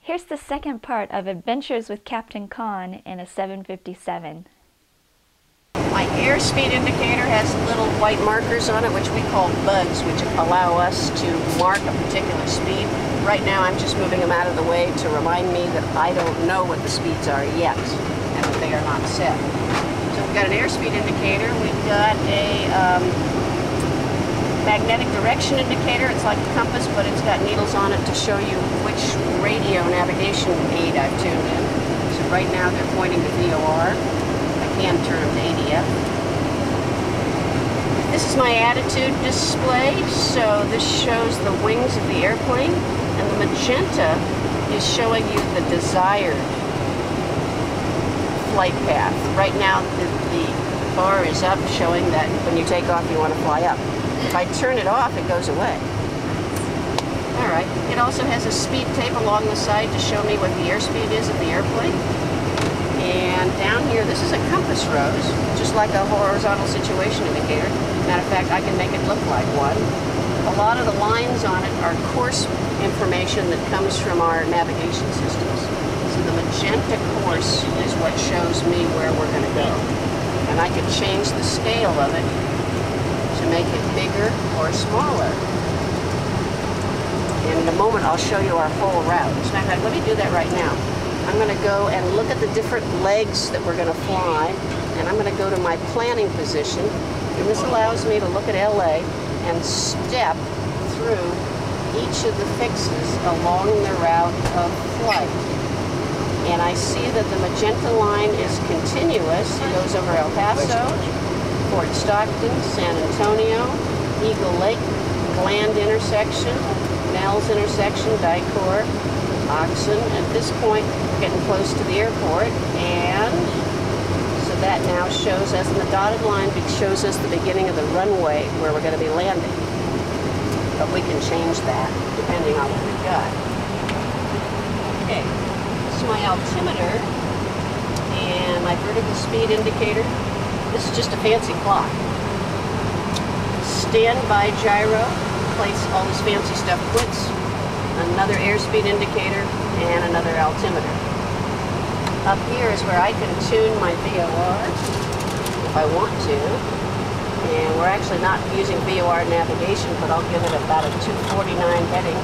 Here's the second part of Adventures with Captain Kahn in a 757. My airspeed indicator has little white markers on it, which we call bugs, which allow us to mark a particular speed. Right now I'm just moving them out of the way to remind me that I don't know what the speeds are yet, and that they are not set. So we've got an airspeed indicator, we've got a magnetic direction indicator. It's like a compass, but it's got needles on it to show you which radio navigation aid I've tuned in. So right now they're pointing to VOR. I can turn them to ADF. This is my attitude display. So this shows the wings of the airplane, and the magenta is showing you the desired flight path. Right now the bar is up, showing that when you take off you want to fly up. If I turn it off, it goes away. Alright, it also has a speed tape along the side to show me what the airspeed is of the airplane. And down here, this is a compass rose, just like a horizontal situation indicator. Matter of fact, I can make it look like one. A lot of the lines on it are course information that comes from our navigation systems. So the magenta course is what shows me where we're going to go. And I can change the scale of it to make it bigger or smaller. And in a moment I'll show you our whole route. As a matter of fact, let me do that right now. I'm going to go and look at the different legs that we're going to fly, and I'm going to go to my planning position, and this allows me to look at LA and step through each of the fixes along the route of flight. And I see that the magenta line is continuous. It goes over El Paso, Fort Stockton, San Antonio, Eagle Lake, Bland intersection, Nels intersection, Dicor, Oxon. At this point, we're getting close to the airport, and so that now shows us, and the dotted line shows us the beginning of the runway where we're going to be landing. But we can change that depending on what we've got. Okay, this is my altimeter and my vertical speed indicator. This is just a fancy clock. Standby gyro, place all this fancy stuff quits. Another airspeed indicator and another altimeter. Up here is where I can tune my VOR if I want to. And we're actually not using VOR navigation, but I'll give it about a 249 heading,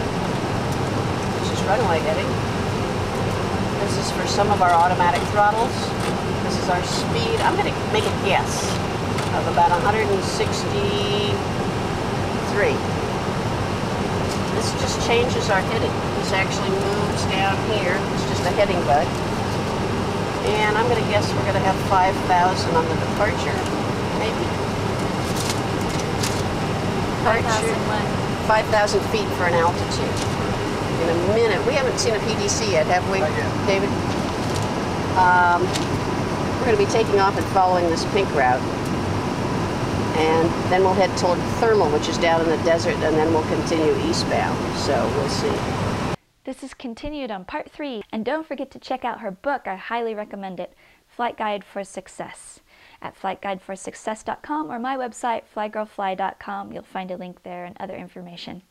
which is runway heading. This is for some of our automatic throttles. This is our speed. I'm going to make a guess of about 163. This just changes our heading. This actually moves down here. It's just a heading bug. And I'm going to guess we're going to have 5,000 on the departure, maybe. 5,000 feet for an altitude. In a minute. We haven't seen a PDC yet, have we, David? We're going to be taking off and following this pink route. And then we'll head toward Thermal, which is down in the desert, and then we'll continue eastbound. So we'll see. This is continued on part 3, and don't forget to check out her book. I highly recommend it, Flight Guide for Success, at flightguideforsuccess.com or my website, flygirlfly.com. You'll find a link there and other information.